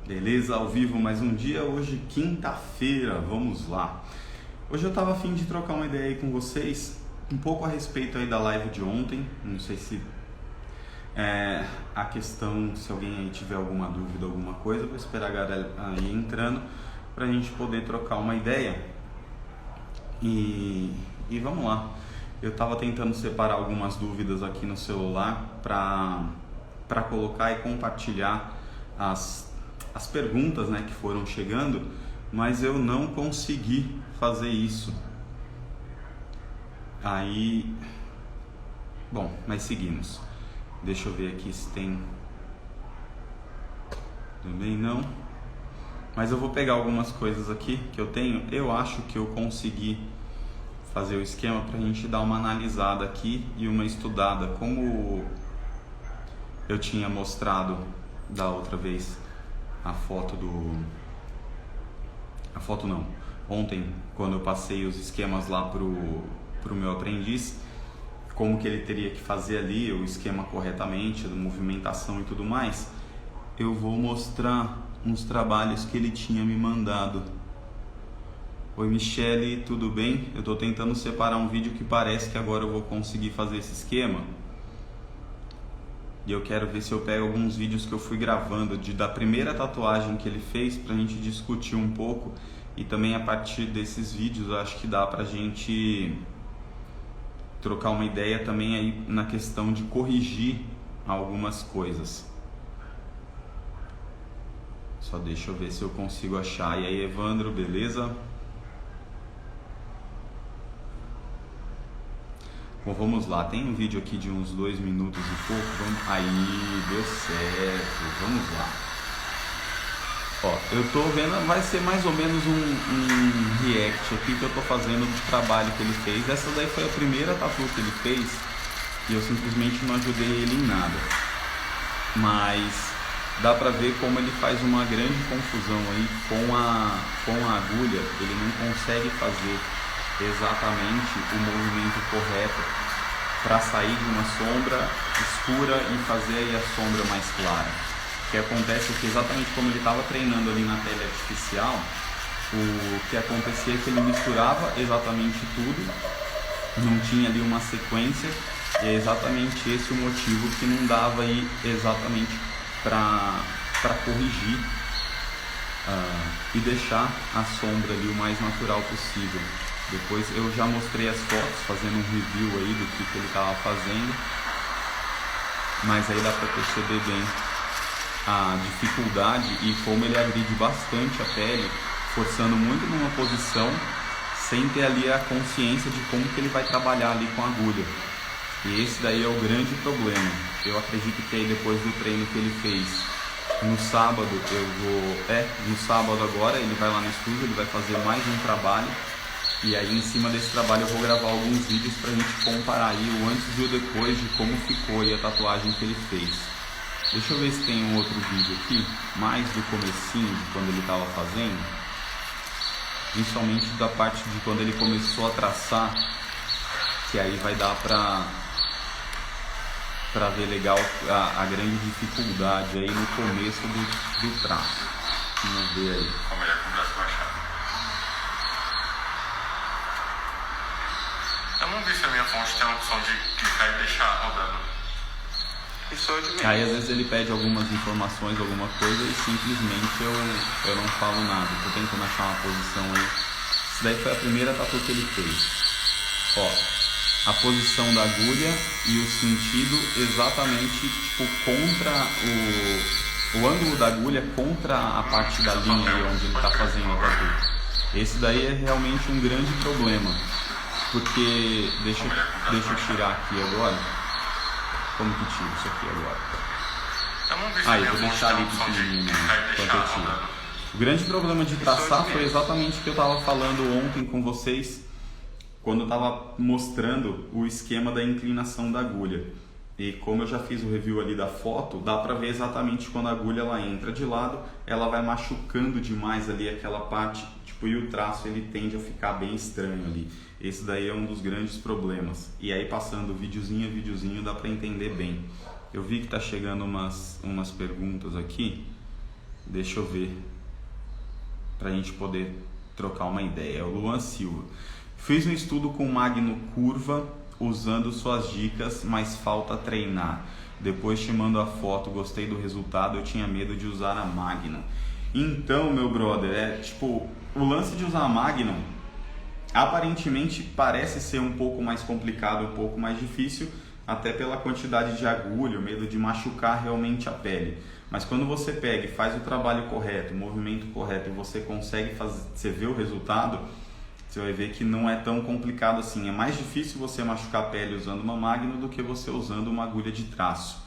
Beleza, ao vivo mais um dia, hoje quinta-feira, vamos lá. Hoje eu tava a fim de trocar uma ideia aí com vocês, um pouco a respeito aí da live de ontem, não sei se a questão, se alguém aí tiver alguma dúvida, alguma coisa, vou esperar a galera aí entrando pra gente poder trocar uma ideia e vamos lá. Eu tava tentando separar algumas dúvidas aqui no celular pra colocar e compartilhar as perguntas, né, que foram chegando, mas eu não consegui fazer isso. Aí, bom, mas seguimos. Deixa eu ver aqui se tem. Também não. Mas eu vou pegar algumas coisas aqui que eu tenho. Eu acho que eu consegui fazer o esquema pra gente dar uma analisada aqui e uma estudada, como eu tinha mostrado da outra vez. Ontem, quando eu passei os esquemas lá pro meu aprendiz, como que ele teria que fazer ali o esquema corretamente, a movimentação e tudo mais, eu vou mostrar uns trabalhos que ele tinha me mandado. Oi Michele, tudo bem? Eu tô tentando separar um vídeo que parece que agora eu vou conseguir fazer esse esquema. E eu quero ver se eu pego alguns vídeos que eu fui gravando da primeira tatuagem que ele fez pra gente discutir um pouco. E também a partir desses vídeos eu acho que dá pra gente trocar uma ideia também aí na questão de corrigir algumas coisas. Só deixa eu ver se eu consigo achar. E aí Evandro, beleza? Bom, vamos lá, tem um vídeo aqui de uns 2 minutos e pouco, aí, deu certo, vamos lá. Ó, eu tô vendo, vai ser mais ou menos um react aqui que eu tô fazendo do trabalho que ele fez. Essa daí foi a primeira tatu que ele fez e eu simplesmente não ajudei ele em nada. Mas dá pra ver como ele faz uma grande confusão aí com a agulha, ele não consegue fazer exatamente o movimento correto para sair de uma sombra escura e fazer aí a sombra mais clara. O que acontece é que exatamente como ele estava treinando ali na pele artificial, o que acontecia é que ele misturava exatamente tudo, não tinha ali uma sequência, e é exatamente esse o motivo que não dava aí exatamente para corrigir e deixar a sombra ali o mais natural possível. Depois eu já mostrei as fotos, fazendo um review aí do que ele estava fazendo, mas aí dá para perceber bem a dificuldade e como ele agride bastante a pele, forçando muito numa posição, sem ter ali a consciência de como que ele vai trabalhar ali com a agulha. E esse daí é o grande problema. Eu acredito que aí depois do treino que ele fez, no sábado no sábado agora, ele vai lá no estúdio, ele vai fazer mais um trabalho. E aí em cima desse trabalho eu vou gravar alguns vídeos pra gente comparar aí o antes e o depois de como ficou aí a tatuagem que ele fez. Deixa eu ver se tem um outro vídeo aqui, mais do comecinho de quando ele estava fazendo. Principalmente da parte de quando ele começou a traçar, que aí vai dar pra ver legal a grande dificuldade aí no começo do traço. Vamos ver aí. Como ele conversa com a chave. Vamos ver se a minha fonte tem a opção de clicar e deixar rodando. Isso é de mim. Aí às vezes ele pede algumas informações, alguma coisa e simplesmente eu não falo nada. Tô tentando achar uma posição aí. Isso daí foi a primeira tatu que ele fez. Ó, a posição da agulha e o sentido exatamente tipo contra o ângulo da agulha contra a parte da linha aí onde ele tá fazendo a tatu. Esse daí é realmente um grande problema. Porque, deixa eu tirar aqui agora. Como que tiro isso aqui agora? Eu vou deixar ali pequenininho enquanto eu tiro. O grande problema de traçar foi exatamente o que eu estava falando ontem com vocês, quando eu estava mostrando o esquema da inclinação da agulha. E como eu já fiz o review ali da foto, dá pra ver exatamente quando a agulha ela entra de lado, ela vai machucando demais ali aquela parte, tipo, e o traço ele tende a ficar bem estranho ali. Esse daí é um dos grandes problemas. E aí passando videozinho a videozinho dá pra entender bem. Eu vi que tá chegando umas perguntas aqui. Deixa eu ver, pra gente poder trocar uma ideia. É o Luan Silva. Fiz um estudo com Magno Curva usando suas dicas, mas falta treinar. Depois te mando a foto, gostei do resultado, eu tinha medo de usar a Magnum. Então, meu brother, o lance de usar a Magnum aparentemente parece ser um pouco mais complicado, um pouco mais difícil, até pela quantidade de agulha, o medo de machucar realmente a pele. Mas quando você pega e faz o trabalho correto, o movimento correto, e você consegue fazer, você vê o resultado, você vai ver que não é tão complicado assim. É mais difícil você machucar a pele usando uma Magnum do que você usando uma agulha de traço.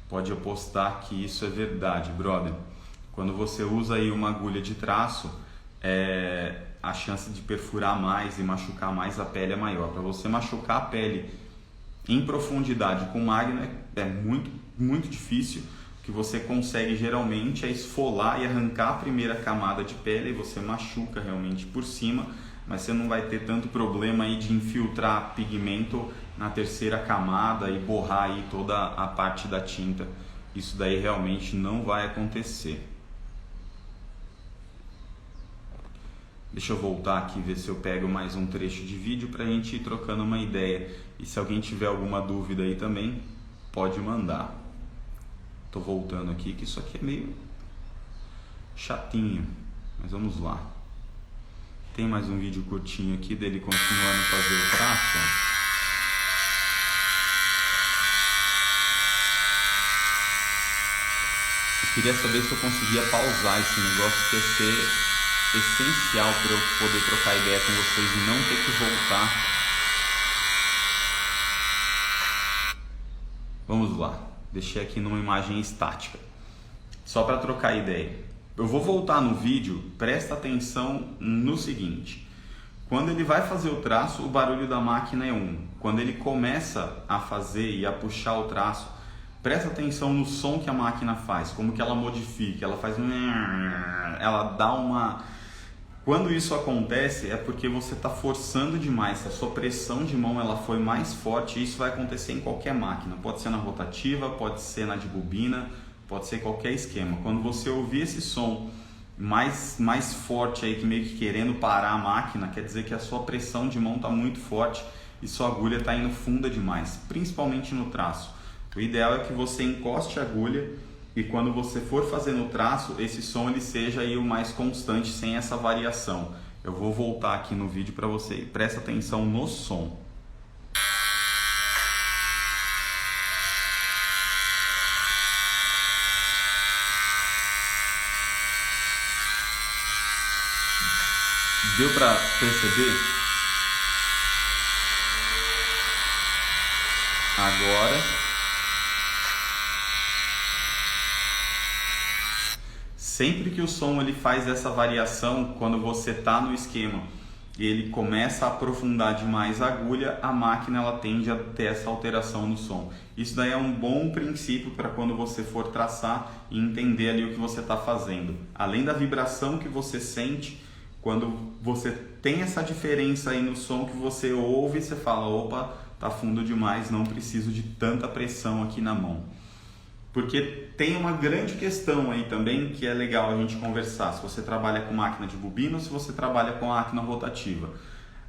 Pode apostar que isso é verdade, brother. Quando você usa aí uma agulha de traço, a chance de perfurar mais e machucar mais a pele é maior. Para você machucar a pele em profundidade com Magnum é muito, muito difícil. O que você consegue geralmente é esfolar e arrancar a primeira camada de pele e você machuca realmente por cima, mas você não vai ter tanto problema aí de infiltrar pigmento na terceira camada e borrar aí toda a parte da tinta. Isso daí realmente não vai acontecer. Deixa eu voltar aqui e ver se eu pego mais um trecho de vídeo para a gente ir trocando uma ideia. E se alguém tiver alguma dúvida aí também, pode mandar. Tô voltando aqui que isso aqui é meio chatinho, mas vamos lá. Tem mais um vídeo curtinho aqui dele continuando a fazer o traço. Eu queria saber se eu conseguia pausar esse negócio, que ia ser essencial para eu poder trocar ideia com vocês e não ter que voltar. Vamos lá, deixei aqui numa imagem estática, só para trocar ideia. Eu vou voltar no vídeo, presta atenção no seguinte: quando ele vai fazer o traço, o barulho da máquina é 1. Quando ele começa a fazer e a puxar o traço, presta atenção no som que a máquina faz, como que ela modifica, ela faz ela dá uma... Quando isso acontece é porque você está forçando demais, a sua pressão de mão ela foi mais forte, e isso vai acontecer em qualquer máquina, pode ser na rotativa, pode ser na de bobina, pode ser qualquer esquema. Quando você ouvir esse som mais forte aí, que meio que querendo parar a máquina, quer dizer que a sua pressão de mão está muito forte e sua agulha está indo funda demais, principalmente no traço. O ideal é que você encoste a agulha e quando você for fazer no traço, esse som ele seja aí o mais constante, sem essa variação. Eu vou voltar aqui no vídeo para você e presta atenção no som. Deu para perceber? Agora, sempre que o som ele faz essa variação, quando você está no esquema e ele começa a aprofundar demais a agulha, a máquina ela tende a ter essa alteração no som. Isso daí é um bom princípio para quando você for traçar e entender ali o que você está fazendo. Além da vibração que você sente, quando você tem essa diferença aí no som que você ouve, você fala, opa, tá fundo demais, não preciso de tanta pressão aqui na mão. Porque tem uma grande questão aí também que é legal a gente conversar, se você trabalha com máquina de bobina ou se você trabalha com máquina rotativa.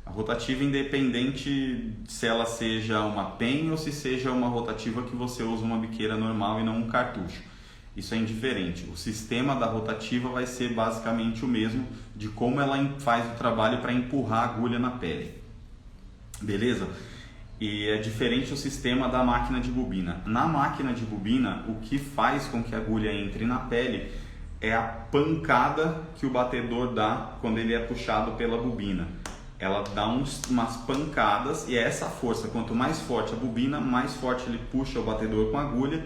A rotativa, independente se ela seja uma pen ou se seja uma rotativa que você usa uma biqueira normal e não um cartucho. Isso é indiferente. O sistema da rotativa vai ser basicamente o mesmo de como ela faz o trabalho para empurrar a agulha na pele. Beleza? E é diferente o sistema da máquina de bobina. Na máquina de bobina, o que faz com que a agulha entre na pele é a pancada que o batedor dá quando ele é puxado pela bobina. Ela dá umas pancadas e é essa força. Quanto mais forte a bobina, mais forte ele puxa o batedor com a agulha.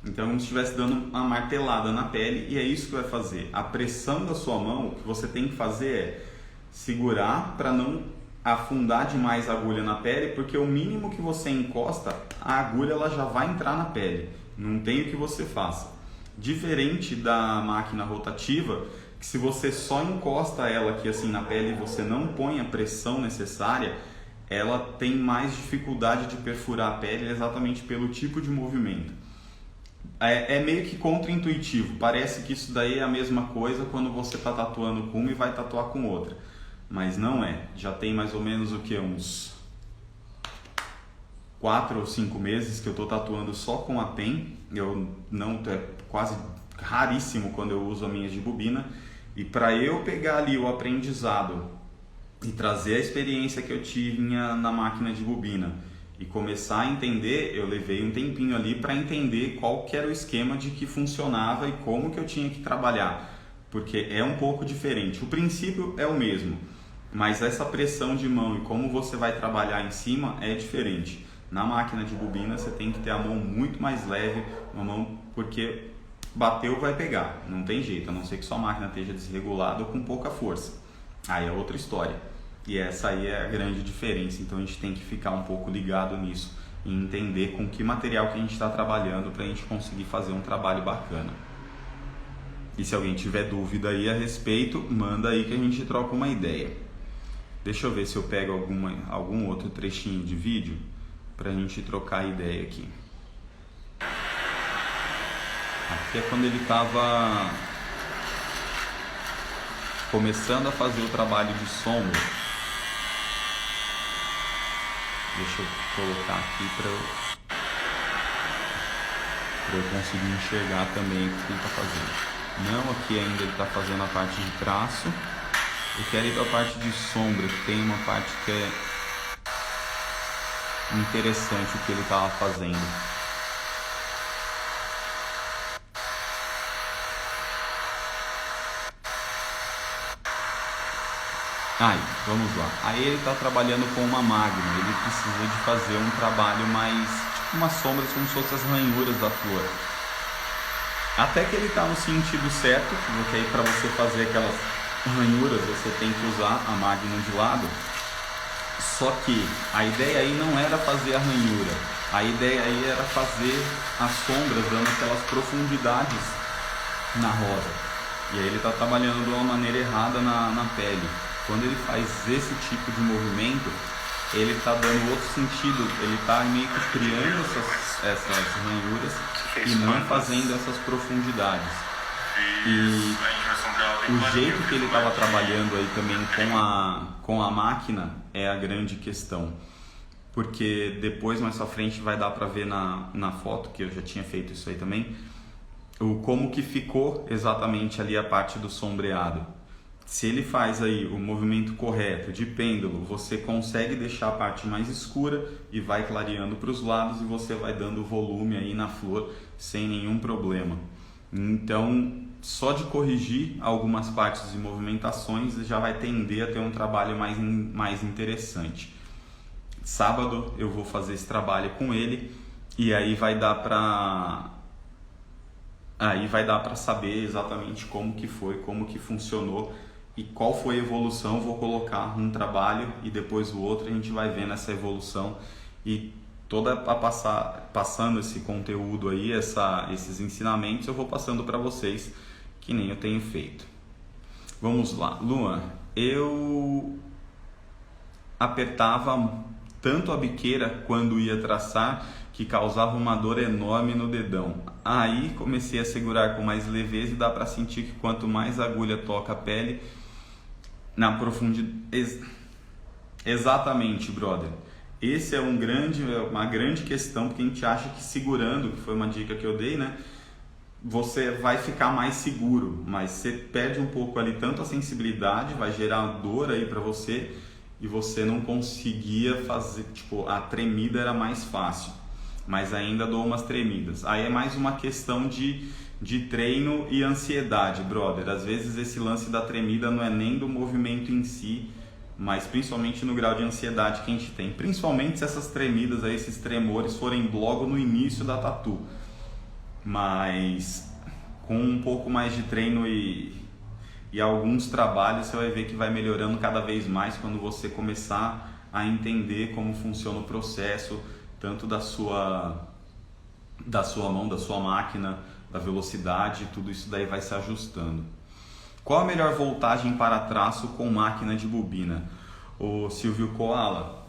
Então, como se estivesse dando uma martelada na pele, e é isso que vai fazer. A pressão da sua mão, o que você tem que fazer é segurar para não afundar demais a agulha na pele, porque o mínimo que você encosta, a agulha ela já vai entrar na pele. Não tem o que você faça. Diferente da máquina rotativa, que se você só encosta ela aqui assim na pele e você não põe a pressão necessária, ela tem mais dificuldade de perfurar a pele exatamente pelo tipo de movimento. é meio que contra-intuitivo. Parece que isso daí é a mesma coisa quando você está tatuando com uma e vai tatuar com outra. Mas não é. Já tem mais ou menos o que? Uns 4 ou 5 meses que eu estou tatuando só com a PEN. É quase raríssimo quando eu uso a minha de bobina. E para eu pegar ali o aprendizado e trazer a experiência que eu tinha na máquina de bobina e começar a entender, eu levei um tempinho ali para entender qual que era o esquema de que funcionava e como que eu tinha que trabalhar, porque é um pouco diferente. O princípio é o mesmo, mas essa pressão de mão e como você vai trabalhar em cima é diferente. Na máquina de bobina você tem que ter a mão muito mais leve, uma mão, porque bateu vai pegar, não tem jeito, a não ser que sua máquina esteja desregulada ou com pouca força. Aí é outra história. E essa aí é a grande diferença, então a gente tem que ficar um pouco ligado nisso e entender com que material que a gente está trabalhando para a gente conseguir fazer um trabalho bacana. E se alguém tiver dúvida aí a respeito, manda aí que a gente troca uma ideia. Deixa eu ver se eu pego algum outro trechinho de vídeo para a gente trocar ideia aqui. Aqui é quando ele estava começando a fazer o trabalho de sombra. Deixa eu colocar aqui para eu conseguir enxergar também o que ele está fazendo. Não, aqui ainda ele está fazendo a parte de traço. Eu quero ir para a parte de sombra, que tem uma parte que é interessante o que ele estava fazendo. Aí, vamos lá. Aí ele está trabalhando com uma magma, ele precisa de fazer um trabalho mais, tipo umas sombras como se fossem as ranhuras da flor. Até que ele está no sentido certo, porque aí para você fazer aquelas ranhuras você tem que usar a magma de lado. Só que a ideia aí não era fazer a ranhura, a ideia aí era fazer as sombras, dando aquelas profundidades na rosa. E aí ele está trabalhando de uma maneira errada na pele. Quando ele faz esse tipo de movimento, ele está dando outro sentido, ele está meio que criando essas ranhuras e não fazendo essas profundidades. E o jeito que ele estava trabalhando aí também com a máquina é a grande questão. Porque depois, mais pra frente, vai dar para ver na foto, que eu já tinha feito isso aí também, como que ficou exatamente ali a parte do sombreado. Se ele faz aí o movimento correto de pêndulo, você consegue deixar a parte mais escura e vai clareando para os lados e você vai dando volume aí na flor sem nenhum problema. Então, só de corrigir algumas partes e movimentações já vai tender a ter um trabalho mais interessante. Sábado eu vou fazer esse trabalho com ele e aí vai dar para saber exatamente como que foi, como que funcionou e qual foi a evolução. Vou colocar um trabalho e depois o outro, a gente vai vendo essa evolução e passando esse conteúdo aí, esses ensinamentos eu vou passando para vocês, que nem eu tenho feito. Vamos lá, Luan, eu apertava tanto a biqueira quando ia traçar que causava uma dor enorme no dedão. Aí comecei a segurar com mais leveza e dá para sentir que quanto mais a agulha toca a pele, na profundidade. Exatamente, brother. Esse é uma grande questão, porque a gente acha que segurando, que foi uma dica que eu dei, né? Você vai ficar mais seguro, mas você perde um pouco ali tanto a sensibilidade, vai gerar dor aí para você e você não conseguia fazer, tipo, a tremida era mais fácil, mas ainda dou umas tremidas. Aí é mais uma questão de treino e ansiedade, brother. Às vezes esse lance da tremida não é nem do movimento em si, mas principalmente no grau de ansiedade que a gente tem. Principalmente se essas tremidas, aí, esses tremores forem logo no início da tatu. Mas com um pouco mais de treino e alguns trabalhos, você vai ver que vai melhorando cada vez mais quando você começar a entender como funciona o processo, tanto da sua mão, da sua máquina, da velocidade, tudo isso daí vai se ajustando. Qual a melhor voltagem para traço com máquina de bobina? O Silvio Koala,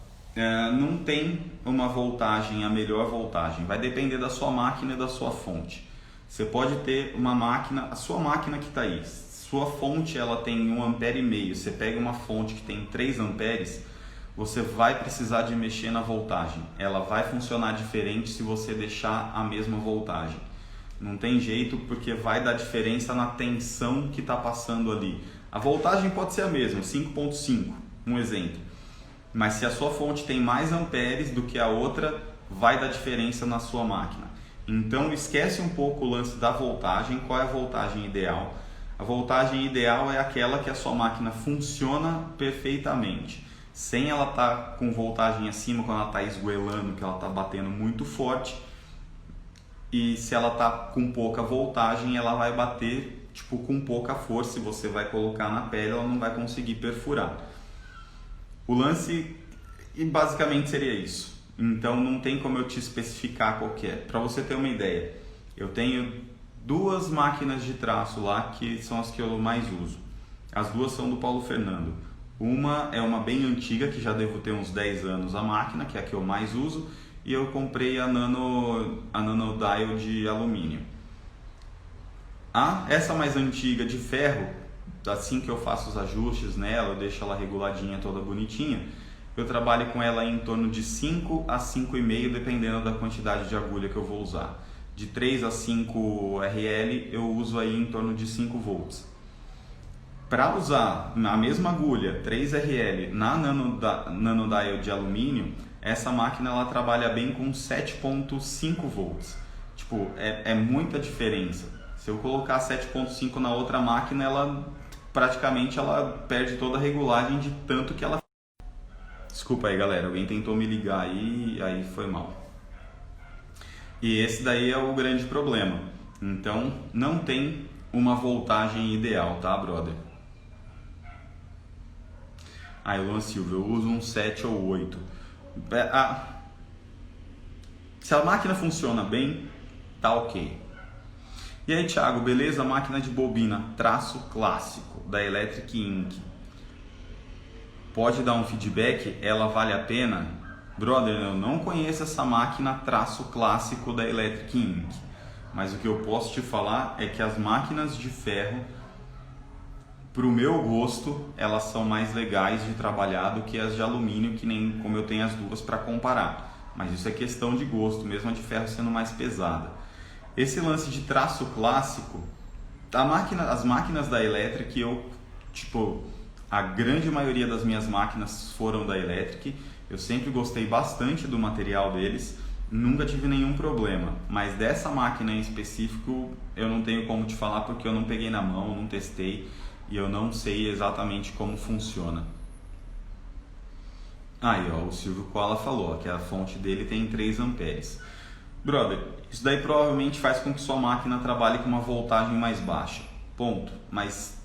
não tem uma voltagem, a melhor voltagem, vai depender da sua máquina e da sua fonte. Você pode ter uma máquina, a sua máquina que está aí, sua fonte ela tem 1,5 ampere, você pega uma fonte que tem 3 amperes, você vai precisar de mexer na voltagem. Ela vai funcionar diferente se você deixar a mesma voltagem. Não tem jeito, porque vai dar diferença na tensão que está passando ali. A voltagem pode ser a mesma, 5.5, um exemplo. Mas se a sua fonte tem mais amperes do que a outra, vai dar diferença na sua máquina. Então esquece um pouco o lance da voltagem. Qual é a voltagem ideal? A voltagem ideal é aquela que a sua máquina funciona perfeitamente. Sem ela estar com voltagem acima, quando ela está esgoelando, que ela está batendo muito forte. E se ela está com pouca voltagem, ela vai bater com pouca força. Se você vai colocar na pele, ela não vai conseguir perfurar. O lance basicamente seria isso. Então não tem como eu te especificar qual que é. Para você ter uma ideia, eu tenho 2 máquinas de traço lá que são as que eu mais uso. As 2 são do Paulo Fernando. Uma é uma bem antiga, que já devo ter uns 10 anos a máquina, que é a que eu mais uso. E eu comprei a Nano Dial de alumínio. Essa mais antiga de ferro, assim que eu faço os ajustes nela, eu deixo ela reguladinha, toda bonitinha. Eu trabalho com ela em torno de 5 a 5,5, dependendo da quantidade de agulha que eu vou usar. De 3 a 5 RL eu uso aí em torno de 5 volts. Para usar a mesma agulha, 3 RL, na Nano Dial de alumínio, essa máquina ela trabalha bem com 7.5 volts. É muita diferença. Se eu colocar 7.5 na outra máquina, ela praticamente perde toda a regulagem de tanto que ela... Desculpa aí, galera, alguém tentou me ligar aí foi mal. E esse daí é o grande problema. Então, não tem uma voltagem ideal, tá, brother? Luan Silva, eu uso um 7 ou 8. Se a máquina funciona bem, tá ok. E aí, Thiago, beleza? Máquina de bobina, traço clássico, da Electric Ink. Pode dar um feedback? Ela vale a pena? Brother, eu não conheço essa máquina traço clássico da Electric Ink. Mas o que eu posso te falar é que as máquinas de ferro, pro meu gosto, elas são mais legais de trabalhar do que as de alumínio, que nem como eu tenho as 2 para comparar. Mas isso é questão de gosto, mesmo a de ferro sendo mais pesada. Esse lance de traço clássico, as máquinas da Electric, a grande maioria das minhas máquinas foram da Electric. Eu sempre gostei bastante do material deles, nunca tive nenhum problema. Mas dessa máquina em específico, eu não tenho como te falar porque eu não peguei na mão, não testei e eu não sei exatamente como funciona. Aí, ó, o Silvio Koala falou que a fonte dele tem 3 amperes. Brother, isso daí provavelmente faz com que sua máquina trabalhe com uma voltagem mais baixa. Ponto. Mas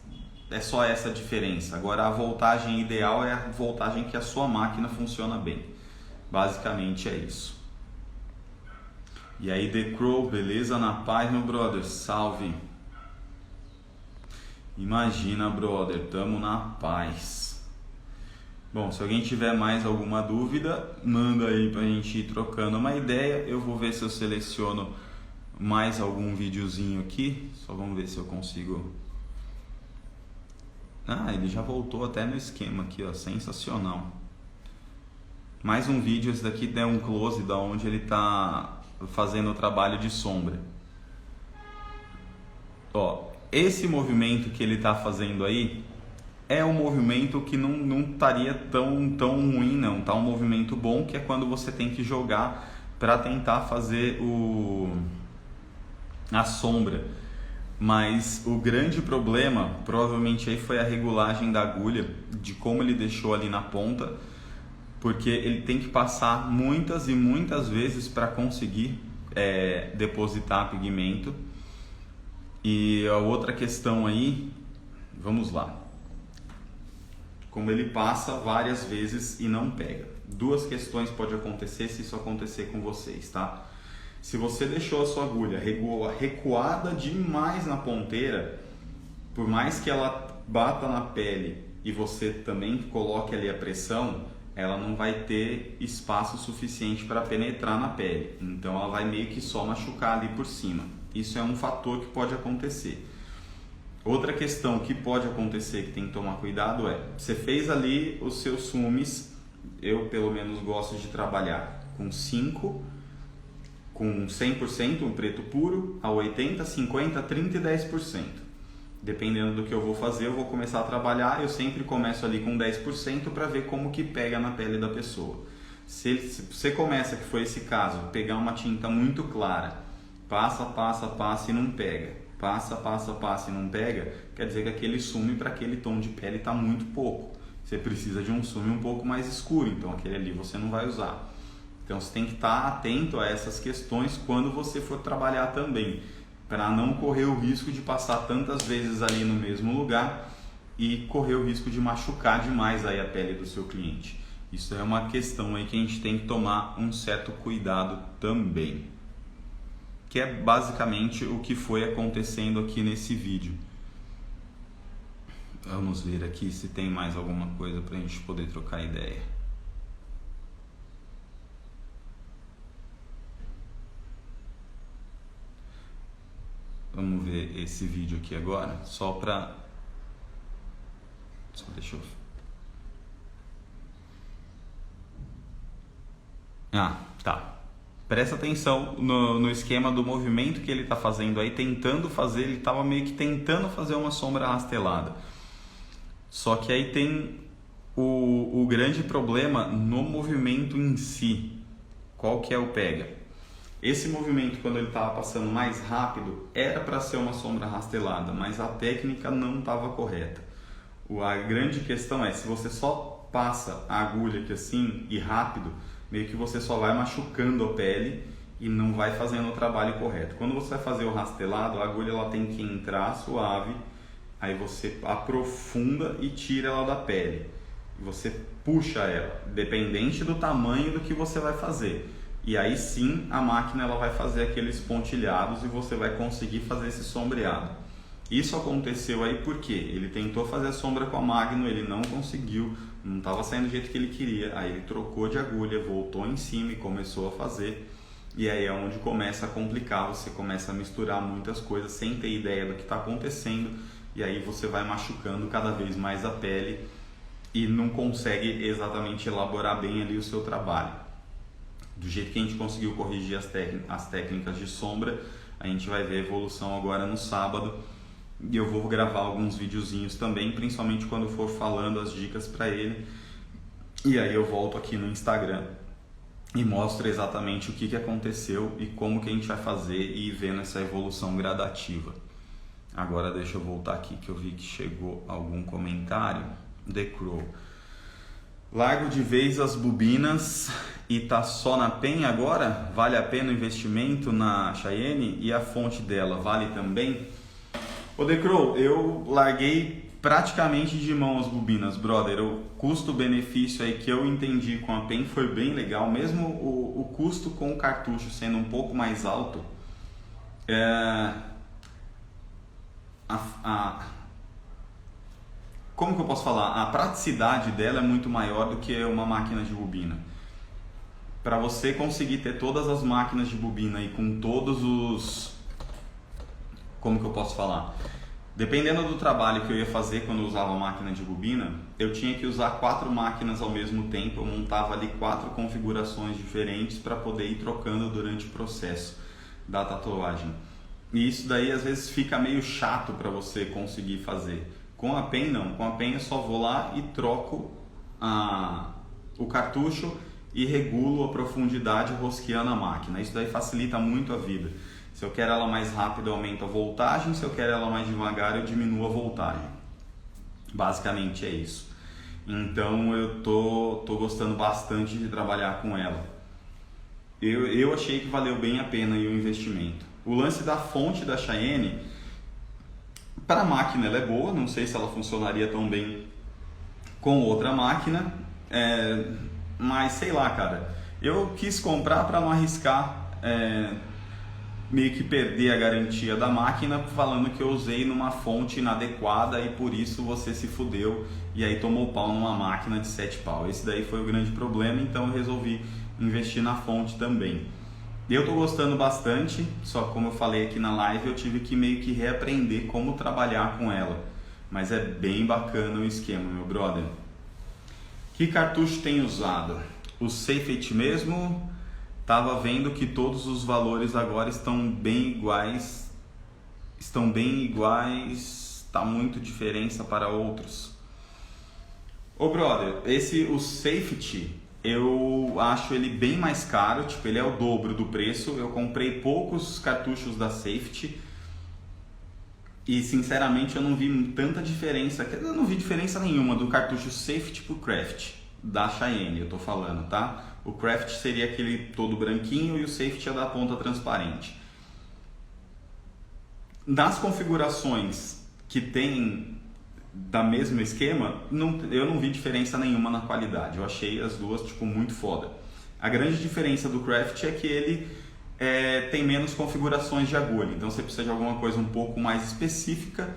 é só essa a diferença. Agora, a voltagem ideal é a voltagem que a sua máquina funciona bem. Basicamente é isso. E aí, The Crow, beleza? Na paz, meu brother? Salve! Imagina, brother, tamo na paz. Bom, se alguém tiver mais alguma dúvida, manda aí pra gente ir trocando uma ideia. Eu vou ver se eu seleciono mais algum videozinho aqui. Só vamos ver se eu consigo... ele já voltou até no esquema aqui, ó, sensacional. Mais um vídeo, esse daqui tem um close da onde ele tá fazendo o trabalho de sombra. Ó, esse movimento que ele tá fazendo aí é um movimento que não estaria tão ruim, não. Tá um movimento bom, que é quando você tem que jogar para tentar fazer a sombra. Mas o grande problema provavelmente aí foi a regulagem da agulha, de como ele deixou ali na ponta, porque ele tem que passar muitas e muitas vezes para conseguir depositar pigmento. E a outra questão aí, vamos lá, como ele passa várias vezes e não pega. 2 questões podem acontecer se isso acontecer com vocês, tá? Se você deixou a sua agulha recuada demais na ponteira, por mais que ela bata na pele e você também coloque ali a pressão, ela não vai ter espaço suficiente para penetrar na pele. Então ela vai meio que só machucar ali por cima. Isso é um fator que pode acontecer. Outra questão que pode acontecer, que tem que tomar cuidado é, você fez ali os seus sumes, eu pelo menos gosto de trabalhar com 5, com 100%, um preto puro, a 80%, 50%, 30% e 10%. Dependendo do que eu vou fazer, eu vou começar a trabalhar, eu sempre começo ali com 10% para ver como que pega na pele da pessoa. Se você começa, que foi esse caso, pegar uma tinta muito clara, passa e não pega, passa e não pega, quer dizer que aquele sume para aquele tom de pele está muito pouco. Você precisa de um sume um pouco mais escuro, então aquele ali você não vai usar. Então você tem que estar atento a essas questões quando você for trabalhar também, para não correr o risco de passar tantas vezes ali no mesmo lugar e correr o risco de machucar demais aí a pele do seu cliente. Isso é uma questão aí que a gente tem que tomar um certo cuidado também, que é basicamente o que foi acontecendo aqui nesse vídeo. Vamos ver aqui se tem mais alguma coisa para a gente poder trocar ideia. Vamos ver esse vídeo aqui agora, só para... Deixa eu... Tá. Presta atenção no esquema do movimento que ele está fazendo aí, tentando fazer, ele estava meio que tentando fazer uma sombra rastelada. Só que aí tem o grande problema no movimento em si. Qual que é o pega? Esse movimento, quando ele estava passando mais rápido, era para ser uma sombra rastelada, mas a técnica não estava correta. A grande questão é, se você só passa a agulha aqui assim e rápido, meio que você só vai machucando a pele e não vai fazendo o trabalho correto. Quando você vai fazer o rastelado, a agulha ela tem que entrar suave, aí você aprofunda e tira ela da pele. E você puxa ela, dependente do tamanho do que você vai fazer. E aí sim a máquina ela vai fazer aqueles pontilhados e você vai conseguir fazer esse sombreado. Isso aconteceu aí porque ele tentou fazer a sombra com a Magnum, ele não conseguiu, não estava saindo do jeito que ele queria. Aí ele trocou de agulha, voltou em cima e começou a fazer. E aí é onde começa a complicar, você começa a misturar muitas coisas sem ter ideia do que está acontecendo. E aí você vai machucando cada vez mais a pele e não consegue exatamente elaborar bem ali o seu trabalho. Do jeito que a gente conseguiu corrigir as técnicas de sombra, a gente vai ver a evolução agora no sábado. E eu vou gravar alguns videozinhos também, principalmente quando for falando as dicas para ele. E aí eu volto aqui no Instagram e mostro exatamente o que aconteceu e como que a gente vai fazer e ir vendo essa evolução gradativa. Agora deixa eu voltar aqui que eu vi que chegou algum comentário. The Crow: largo de vez as bobinas e tá só na PEN agora? Vale a pena o investimento na Cheyenne? E a fonte dela vale também? Ô The Crow, eu larguei praticamente de mão as bobinas, brother. O custo-benefício aí que eu entendi com a PEN foi bem legal, mesmo o custo com o cartucho sendo um pouco mais alto. Como que eu posso falar? A praticidade dela é muito maior do que uma máquina de bobina. Para você conseguir ter todas as máquinas de bobina e com todos os... Como que eu posso falar? Dependendo do trabalho que eu ia fazer quando eu usava a máquina de bobina, eu tinha que usar 4 máquinas ao mesmo tempo. Eu montava ali 4 configurações diferentes para poder ir trocando durante o processo da tatuagem. E isso daí às vezes fica meio chato para você conseguir fazer. Com a PEN não, com a PEN eu só vou lá e troco o cartucho e regulo a profundidade rosqueando a máquina. Isso daí facilita muito a vida. Se eu quero ela mais rápida, eu aumento a voltagem. Se eu quero ela mais devagar, eu diminuo a voltagem. Basicamente é isso. Então eu tô gostando bastante de trabalhar com ela. Eu achei que valeu bem a pena aí o investimento. O lance da fonte da Cheyenne, para a máquina ela é boa, não sei se ela funcionaria tão bem com outra máquina, mas sei lá, cara, eu quis comprar para não arriscar meio que perder a garantia da máquina falando que eu usei numa fonte inadequada e por isso você se fudeu e aí tomou pau numa máquina de 7 pau. Esse daí foi o grande problema, então eu resolvi investir na fonte também. Eu tô gostando bastante, só como eu falei aqui na live, eu tive que meio que reaprender como trabalhar com ela. Mas é bem bacana o esquema, meu brother. Que cartucho tem usado? O Safety mesmo, tava vendo que todos os valores agora estão bem iguais. Tá muito diferença para outros. Ô brother, o Safety, eu acho ele bem mais caro, tipo, ele é o dobro do preço. Eu comprei poucos cartuchos da Safety e sinceramente eu não vi tanta diferença, eu não vi diferença nenhuma do cartucho Safety pro Craft da Cheyenne, eu tô falando, tá? O Craft seria aquele todo branquinho e o Safety é da ponta transparente. Nas configurações que tem da mesmo esquema, eu não vi diferença nenhuma na qualidade. Eu achei as duas tipo muito foda. A grande diferença do Craft é que ele tem menos configurações de agulha. Então, se você precisa de alguma coisa um pouco mais específica,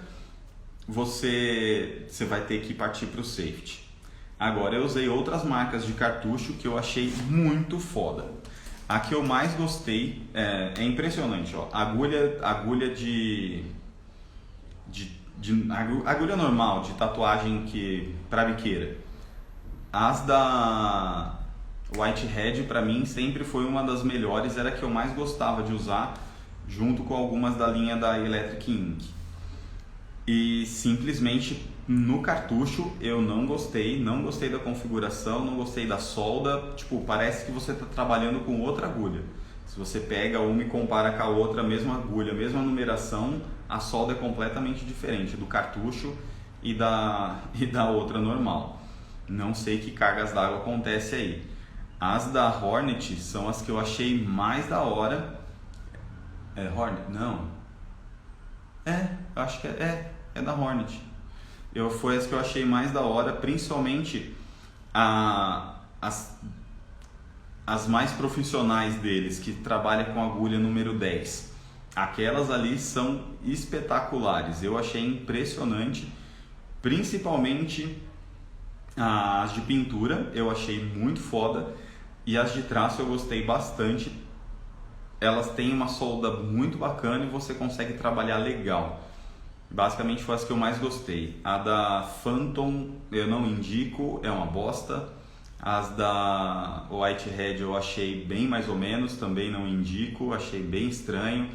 você vai ter que partir para o Safety. Agora, eu usei outras marcas de cartucho que eu achei muito foda. A que eu mais gostei é impressionante, ó. Agulha agulha normal de tatuagem para biqueira. As da Whitehead para mim sempre foi uma das melhores, era a que eu mais gostava de usar, junto com algumas da linha da Electric Ink. E simplesmente no cartucho eu não gostei da configuração, não gostei da solda, tipo, parece que você está trabalhando com outra agulha. Se você pega uma e compara com a outra, a mesma agulha, a mesma numeração, a solda é completamente diferente do cartucho e da outra normal. Não sei que cargas d'água acontece aí. As da Hornet são as que eu achei mais da hora. É Hornet? Não. Eu acho que é da Hornet. Foi as que eu achei mais da hora, principalmente as mais profissionais deles, que trabalham com agulha número 10. Aquelas ali são espetaculares, eu achei impressionante, principalmente as de pintura, eu achei muito foda, e as de traço eu gostei bastante. Elas têm uma solda muito bacana e você consegue trabalhar legal. Basicamente foi as que eu mais gostei. A da Phantom eu não indico, é uma bosta. As da Whitehead eu achei bem mais ou menos, também não indico, achei bem estranho.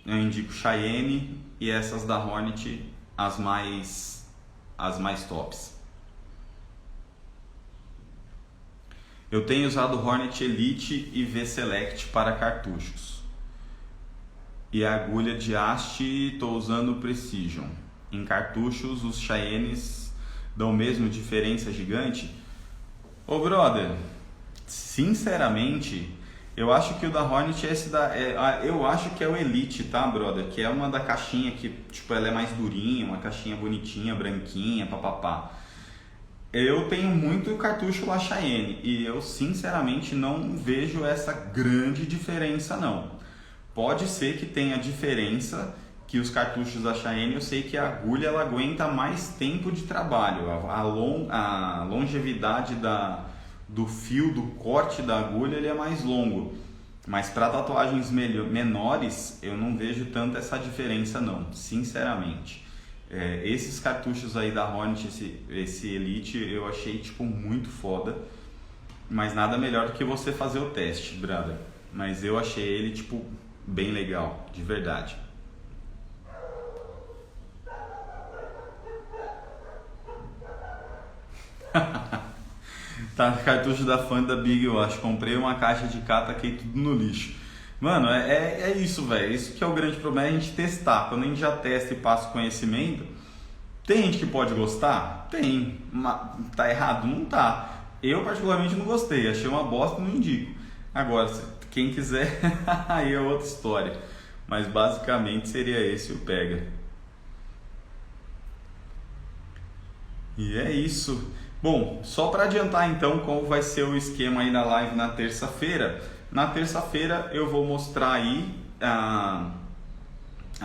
Eu indico Cheyenne e essas da Hornet as mais tops. Eu tenho usado Hornet Elite e V-Select para cartuchos. E a agulha de haste estou usando Precision. Em cartuchos os Cheyennes dão mesmo diferença gigante? Ô brother, sinceramente, eu acho que o da Hornet eu acho que é o Elite, tá brother? Que é uma da caixinha que tipo, ela é mais durinha, uma caixinha bonitinha, branquinha, papapá. Eu tenho muito cartucho lá Cheyenne e eu sinceramente não vejo essa grande diferença não. Pode ser que tenha diferença, que os cartuchos da Cheyenne, eu sei que a agulha ela aguenta mais tempo de trabalho, a longevidade do fio, do corte da agulha ele é mais longo. Mas para tatuagens menores eu não vejo tanto essa diferença não, sinceramente. Esses cartuchos aí da Hornet, esse Elite, eu achei tipo muito foda, mas nada melhor do que você fazer o teste, brother. Mas eu achei ele tipo bem legal, de verdade. Tá, cartucho da Fã da Big, eu acho. Comprei uma caixa de cá, taquei tudo no lixo. Mano, é isso, velho. Isso que é o grande problema, é a gente testar. Quando a gente já testa e passa o conhecimento, tem gente que pode gostar? Tem. Tá errado? Não tá. Eu particularmente não gostei, achei uma bosta e não indico. Agora, quem quiser, aí é outra história. Mas basicamente seria esse o pega. E é isso. Bom, só para adiantar então como vai ser o esquema aí da live na terça-feira. Na terça-feira eu vou mostrar aí a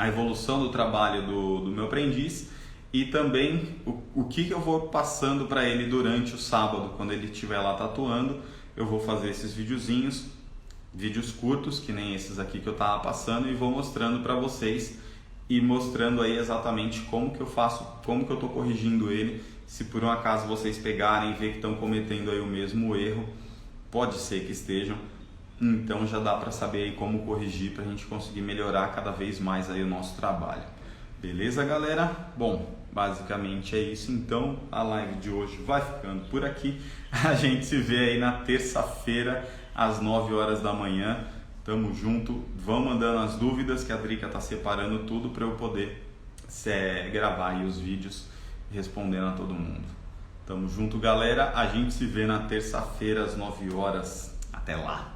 evolução do trabalho do meu aprendiz e também o que eu vou passando para ele durante o sábado, quando ele estiver lá tatuando. Eu vou fazer esses videozinhos vídeos curtos, que nem esses aqui que eu tava passando, e vou mostrando para vocês e mostrando aí exatamente como que eu faço, como que eu tô corrigindo ele. Se por um acaso vocês pegarem e ver que estão cometendo aí o mesmo erro, pode ser que estejam, então já dá para saber aí como corrigir para a gente conseguir melhorar cada vez mais aí o nosso trabalho. Beleza, galera? Bom, basicamente é isso. Então a live de hoje vai ficando por aqui. A gente se vê aí na terça-feira às 9 horas da manhã. Tamo junto. Vão mandando as dúvidas que a Drica tá separando tudo para eu poder gravar aí os vídeos respondendo a todo mundo. Tamo junto, galera. A gente se vê na terça-feira às 9 horas. Até lá.